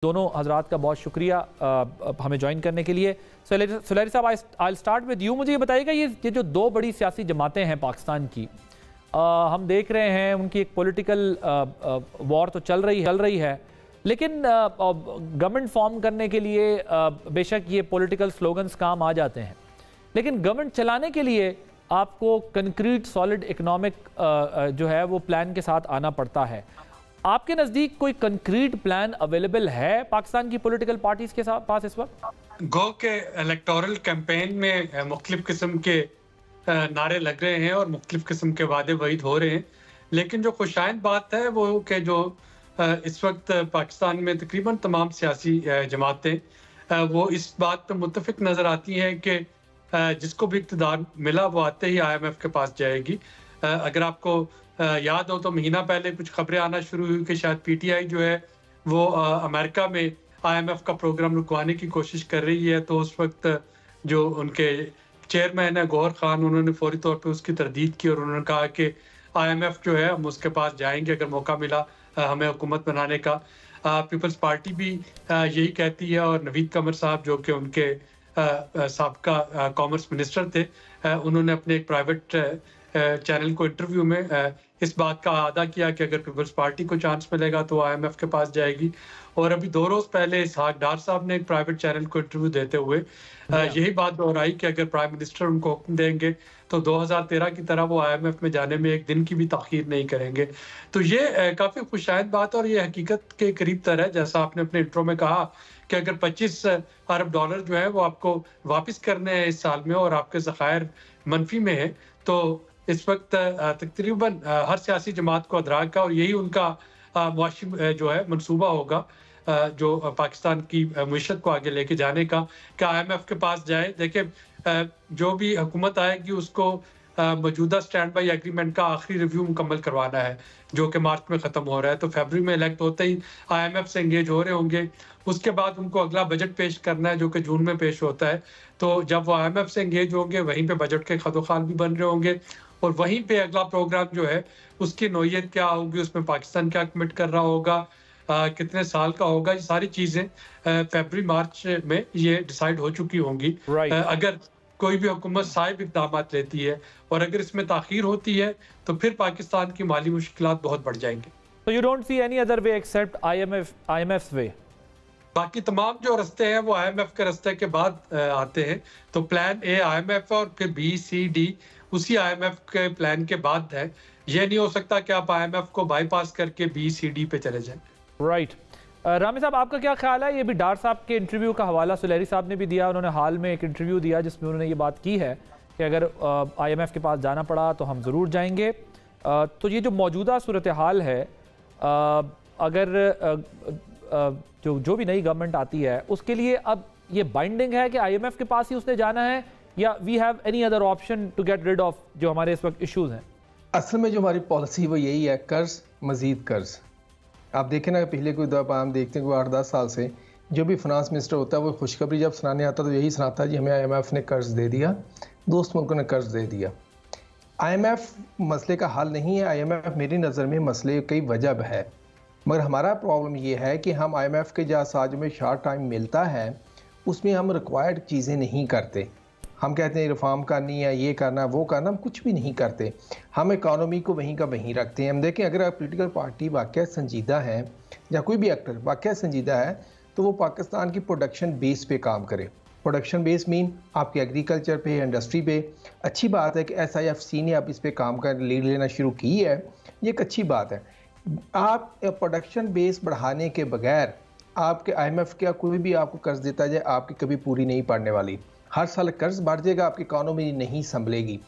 दोनों हजरात का बहुत शुक्रिया हमें ज्वाइन करने के लिए। सुलैरी साहब, आई स्टार्ट विद यू। मुझे ये बताइएगा, ये जो दो बड़ी सियासी जमातें हैं पाकिस्तान की, हम देख रहे हैं उनकी एक पॉलिटिकल वॉर तो चल रही है, लेकिन गवर्नमेंट फॉर्म करने के लिए बेशक ये पॉलिटिकल स्लोगन्स काम आ जाते हैं, लेकिन गवर्नमेंट चलाने के लिए आपको कंक्रीट सॉलिड इकोनॉमिक जो है वो प्लान के साथ आना पड़ता है। आपके नज़दीक कोई कंक्रीट प्लान अवेलेबल है पाकिस्तान की पॉलिटिकल पार्टीज के पास इस वक्त? गो के इलेक्टोरल कैंपेन में मुख्तलिफ किस्म के नारे लग रहे हैं और मुख्तलिफ किस्म के वादे वईद हो रहे हैं, लेकिन जो खुशाइंद बात है वो कि जो इस वक्त पाकिस्तान में तकरीबन तमाम सियासी जमातें वो इस बात पर मुत्तफिक नज़र आती हैं कि जिसको भी इक़्तिदार मिला वो आते ही IMF के पास जाएगी। अगर आपको याद हो तो महीना पहले कुछ खबरें आना शुरू हुई कि शायद PTI जो है वो अमेरिका में IMF का प्रोग्राम रुकवाने की कोशिश कर रही है। तो उस वक्त जो उनके चेयरमैन है गौहर खान, उन्होंने फौरी तौर पे उसकी तरदीद की और उन्होंने कहा कि IMF जो है हम उसके पास जाएंगे अगर मौका मिला हमें हुकूमत बनाने का। पीपल्स पार्टी भी यही कहती है और नवीद कमर साहब जो कि उनके साबका कॉमर्स मिनिस्टर थे, उन्होंने अपने एक प्राइवेट चैनल को इंटरव्यू में इस बात का अदा किया कि अगर पीपल्स पार्टी को चांस मिलेगा तो IMF के पास जाएगी। और अभी 2 रोज पहले इसहाक डार साहब ने एक प्राइवेट चैनल को इंटरव्यू देते हुए यही बात दोहराई कि अगर प्राइम मिनिस्टर उनको हुक्म देंगे तो 2013 की तरह वो IMF में जाने में एक दिन की भी ताखीर नहीं करेंगे। तो ये काफ़ी खुशाइंद बात और ये हकीकत के करीब तर है। जैसा आपने अपने इंट्रो में कहा कि अगर 25 अरब डॉलर जो है वो आपको वापस करने हैं इस साल में और आपके ज़खायर मनफी में है, तो इस वक्त तकरीबन हर सियासी जमात को अदराक का और यही उनका मुआशी जो है मनसूबा होगा जो पाकिस्तान की मईशत को आगे लेके जाने का, कि IMF के पास जाए। देखिए जो भी हुकूमत आएगी उसको मौजूदा स्टैंड बाई एग्रीमेंट का आखिरी रिव्यू मुकम्मल करवाना है जो कि मार्च में ख़त्म हो रहा है। तो फरवरी में इलेक्ट होते ही IMF से एंगेज हो रहे होंगे, उसके बाद उनको अगला बजट पेश करना है जो कि जून में पेश होता है। तो जब वो IMF से एंगेज होंगे वहीं पे बजट के खदोखाल भी बन रहे होंगे और वहीं पे अगला प्रोग्राम जो है उसकी नौयत क्या होगी, उसमें पाकिस्तान क्या कमिट कर रहा होगा, कितने साल का होगा, ये सारी चीज़ें फरवरी मार्च में ये डिसाइड हो चुकी होंगी। अगर कोई भी हुकूमत साहिब इक़दाम लेती है और अगर इसमें ताख़ीर होती है तो फिर पाकिस्तान की माली मुश्किलात बहुत बढ़ जाएंगी। So you don't see any other way except IMF's way? बाकी तमाम जो रास्ते हैं वो IMF के रास्ते के बाद आते हैं। तो प्लान A IMF और फिर B C D उसी IMF के प्लान के बाद है। ये नहीं हो सकता कि आप IMF को बाईपास करके B C D पे चले जाएं। राइट। रामी साहब, आपका क्या ख्याल है? ये भी डार साहब के इंटरव्यू का हवाला सुलैरी साहब ने भी दिया। उन्होंने हाल में एक इंटरव्यू दिया जिसमें उन्होंने ये बात की है कि अगर IMF के पास जाना पड़ा तो हम ज़रूर जाएंगे। तो ये जो मौजूदा सूरत हाल है, अगर जो भी नई गवर्नमेंट आती है उसके लिए अब ये बाइंडिंग है कि IMF के पास ही उसने जाना है या we have any other option to get rid of जो हमारे इस वक्त इश्यूज हैं? असल में जो हमारी पॉलिसी वो यही है, कर्ज मजीद कर्ज। आप देखें ना, पिछले कोई दफ़ा हम देखते हैं कि 8-10 साल से जो भी फाइनेंस मिनिस्टर होता है वो खुशखबरी जब सुनाने आता तो यही सुनाता है जी हमें IMF ने कर्ज दे दिया, दोस्त मुल्कों ने कर्ज दे दिया। IMF मसले का हल नहीं है। IMF मेरी नज़र में मसले कई वजह है, मगर हमारा प्रॉब्लम ये है कि हम IMF के जहाँ साथ में शार्ट टाइम मिलता है उसमें हम रिक्वायर्ड चीज़ें नहीं करते। हम कहते हैं रिफॉर्म करनी है, ये करना वो करना, हम कुछ भी नहीं करते। हम इकानमी को वहीं का वहीं रखते हैं। हम देखें अगर पॉलिटिकल पार्टी वाकई संजीदा है या कोई भी एक्टर वाकई संजीदा है तो वो पाकिस्तान की प्रोडक्शन बेस पे काम करे। प्रोडक्शन बेस मीन आपके एग्रीकल्चर पे, इंडस्ट्री पे। अच्छी बात है कि SIFC ने अब इस पे काम कर लीड लेना शुरू की है, ये एक अच्छी बात है। आप प्रोडक्शन बेस बढ़ाने के बगैर आपके IMF का कोई भी आपको कर्ज देता जाए आपकी कभी पूरी नहीं पड़ने वाली। हर साल कर्ज बढ़ जाएगा, आपकी इकानमी नहीं संभलेगी।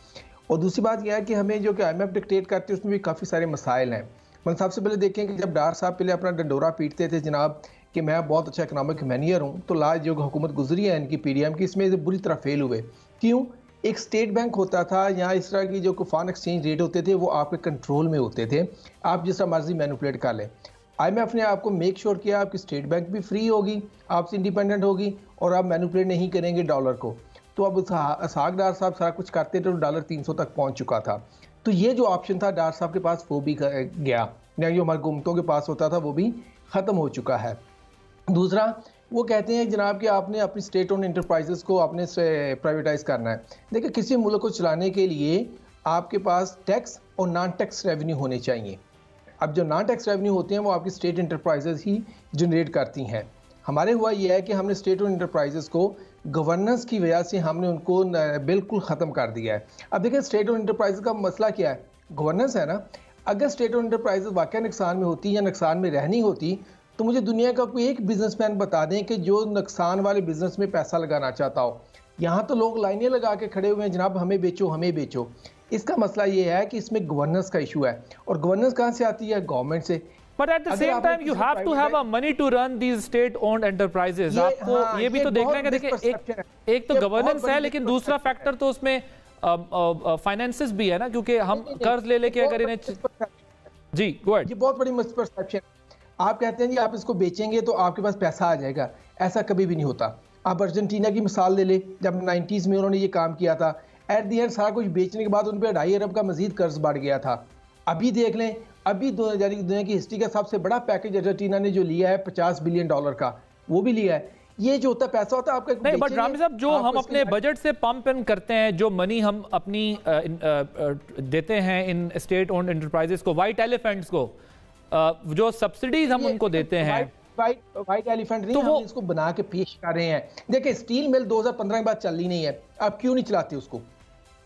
और दूसरी बात यह है कि हमें जो कि IMF डिक्टेट करती है उसमें भी काफ़ी सारे मसाइल हैं। मतलब सबसे पहले देखें कि जब डार साहब पहले अपना डंडोरा पीटते थे जनाब कि मैं बहुत अच्छा इकनॉमिक मैनेजर हूँ, तो लास्ट जो हुकूमत गुजरी है इनकी PDM की, इसमें बुरी तरह फेल हुए। क्यों? एक स्टेट बैंक होता था या इस तरह की जो फॉरेन एक्सचेंज रेट होते थे वो आपके कंट्रोल में होते थे, आप जिस तरह मर्जी मैनिपुलेट कर लें। IMF ने आपको मेक श्योर किया आपकी स्टेट बैंक भी फ्री होगी, आपसे इंडिपेंडेंट होगी और आप मैनिपुलेट नहीं करेंगे डॉलर को। तो अब इसहाक डार साहब सारा कुछ करते थे तो डॉलर 300 तक पहुंच चुका था। तो ये जो ऑप्शन था डार साहब के पास वो भी गया, या जो हमारे हुकूमतों के पास होता था वो भी ख़त्म हो चुका है। दूसरा वो कहते हैं जनाब कि आपने अपनी स्टेट ओन इंटरप्राइजेस को आपने प्राइवेटाइज करना है। देखिए किसी मुल्क को चलाने के लिए आपके पास टैक्स और नॉन टैक्स रेवेन्यू होने चाहिए। अब जो नॉन टैक्स रेवेन्यू होते हैं वो आपकी स्टेट इंटरप्राइजेस ही जनरेट करती हैं। हमारे हुआ ये है कि हमने स्टेट ओन इंटरप्राइजेस को गवर्नेंस की वजह से हमने उनको बिल्कुल ख़त्म कर दिया है। अब देखिए स्टेट ओन इंटरप्राइजेस का मसला क्या है, गवर्नेंस है ना। अगर स्टेट ओन इंटरप्राइजेस वाकई नुकसान में होती या नुकसान में रहनी होती तो मुझे दुनिया का कोई एक बिजनेसमैन बता दें कि जो नुकसान वाले बिजनेस में पैसा लगाना चाहता हो। यहाँ तो लोग लाइनें लगा के खड़े हुए हैं, जनाब हमें बेचो हमें बेचो। इसका मसला ये है कि इसमें गवर्नेंस का इशू है, और गवर्नेंस कहाँ से आती है? गवर्नमेंट से। But at the same time, you have to have a money to run these state-owned enterprises. आपको ये भी तो देखना है कि देखिए एक तो गवर्नेंस है, लेकिन दूसरा फैक्टर तो उसमें फाइनेंसेस भी है ना, क्योंकि हम कर्ज ले लेके अगर इन्हें जी गो अहेड। ये बहुत बड़ी मिसपरसेप्शन। आप कहते हैं जी आप इसको बेचेंगे तो आपके पास पैसा आ जाएगा, ऐसा कभी भी नहीं होता। आप अर्जेंटीना की मिसाल ले ले, जब 90s में उन्होंने ये काम किया था, एट दी एंड सारा कुछ बेचने के बाद उन पर 2.5 अरब का मजीद कर्ज बढ़ गया था। अभी देख लें, अभी दुनिया की हिस्ट्री का सबसे बड़ा पैकेज अर्जेंटीना ने जो लिया है $50 बिलियन का, वो भी लिया है। ये जो होता पैसा होता है आपका नहीं, बट रामी साहब जो हम अपने बजट से पंप इन करते हैं, जो मनी हम अपनी देते हैं इन स्टेट ओन्ड एंटरप्राइजेस को, वाइट एलिफेंट्स को, जो सब्सिडीज हम उनको देते हैं, वाइट एलिफेंट नहीं, हम इसको बना के पेश कर रहे हैं। देखिए स्टील मिल 2015 के बाद चलनी नहीं है, आप क्यों नहीं चलाते उसको?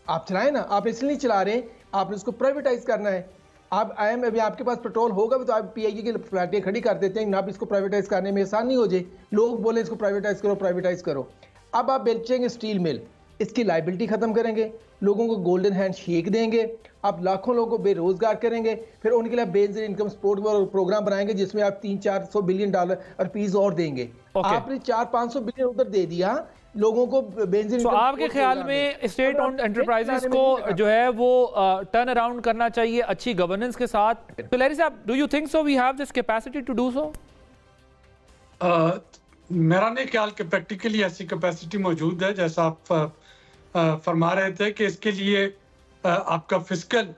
आप चलाएं ना, आप इसलिए नहीं चला रहे, आपने उसको प्राइवेटाइज करना है। आप अभी आपके पास पेट्रोल होगा भी तो आप पीआईए की फ्लैटें खड़ी कर देते हैं ना, आप इसको प्राइवेटाइज करने में आसान नहीं हो जाए। लोग बोले इसको प्राइवेटाइज करो प्राइवेटाइज करो। अब आप बेचेंगे स्टील मिल, इसकी लाइबिलिटी खत्म करेंगे, लोगों को गोल्डन हैंड शेक देंगे, आप लाखों लोगों को बेरोजगार करेंगे, फिर उनके लिए बेनजीर इनकम सपोर्ट प्रोग्राम बनाएंगे जिसमें आप $300-400 बिलियन रुपीस और देंगे। आपने 400-500 बिलियन उधर दे दिया लोगों को बेनजीर। तो आपके ख्याल में स्टेट ओन्ड एंटरप्राइजेस को जो है वो टर्न अराउंड करना चाहिए अच्छी गवर्नेंस के साथ। तो लैरी साहब, do you think so we have this capacity to do so? मेरा नहीं ख्याल कि प्रैक्टिकली ऐसी कैपेसिटी मौजूद है। जैसा आप फरमा रहे थे कि इसके लिए आपका फिस्कल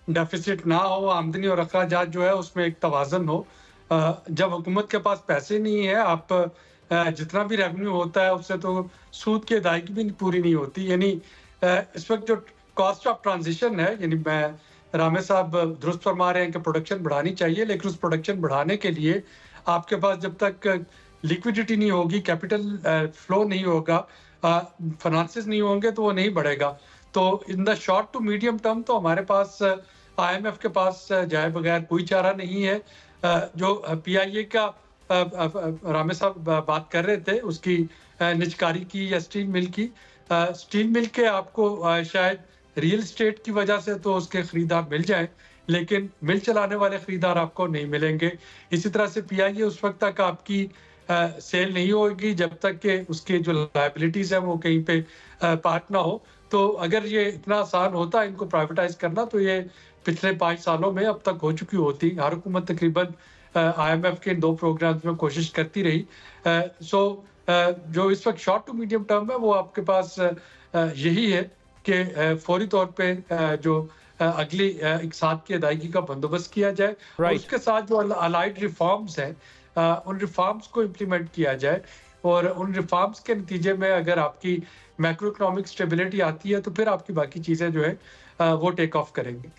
डेफिसिट ना हो, आमदनी और अखराजात जो है उसमें एक तवाज़न हो। जब हुकूमत के पास पैसे नहीं है, आप जितना भी रेवेन्यू होता है उससे तो सूद की अदायगी भी पूरी नहीं होती। यानी इस वक्त जो कॉस्ट ऑफ ट्रांजिशन है, यानी मैं रामे साहब दुरुस्त फरमा रहे हैं कि प्रोडक्शन बढ़ानी चाहिए, लेकिन उस प्रोडक्शन बढ़ाने के लिए आपके पास जब तक लिक्विडिटी नहीं होगी, कैपिटल फ्लो नहीं होगा, फाइनेंसेस नहीं होंगे तो वो नहीं बढ़ेगा। तो in the short to medium term तो हमारे पास IMF के पास जाए बगैर कोई चारा नहीं है। जो PIA का रामे साहब बात कर रहे थे उसकी निजकारी की या स्टील मिल की, स्टील मिल के आपको शायद रियल एस्टेट की वजह से तो उसके खरीदार मिल जाएं, लेकिन मिल चलाने वाले खरीदार आपको नहीं मिलेंगे। इसी तरह से PIA उस वक्त तक आपकी सेल नहीं होगी जब तक कि उसके जो लायबिलिटीज है वो कहीं पे पार्क ना हो। तो अगर ये इतना आसान होता इनको प्राइवेटाइज करना तो ये पिछले 5 सालों में अब तक हो चुकी होती। हर हुकूमत तकरीबन IMF के इन 2 प्रोग्राम्स में कोशिश करती रही। जो इस वक्त शॉर्ट टू मीडियम टर्म है वो आपके पास यही है कि फौरी तौर पे जो अगली इकसाद की अदायगी का बंदोबस्त किया जाए, और उसके साथ जो अलाइड रिफॉर्म्स हैं उन रिफॉर्म्स को इम्प्लीमेंट किया जाए। और उन रिफॉर्म्स के नतीजे में अगर आपकी मैक्रो इकोनॉमिक स्टेबिलिटी आती है तो फिर आपकी बाकी चीज़ें जो है वो टेक ऑफ करेंगी।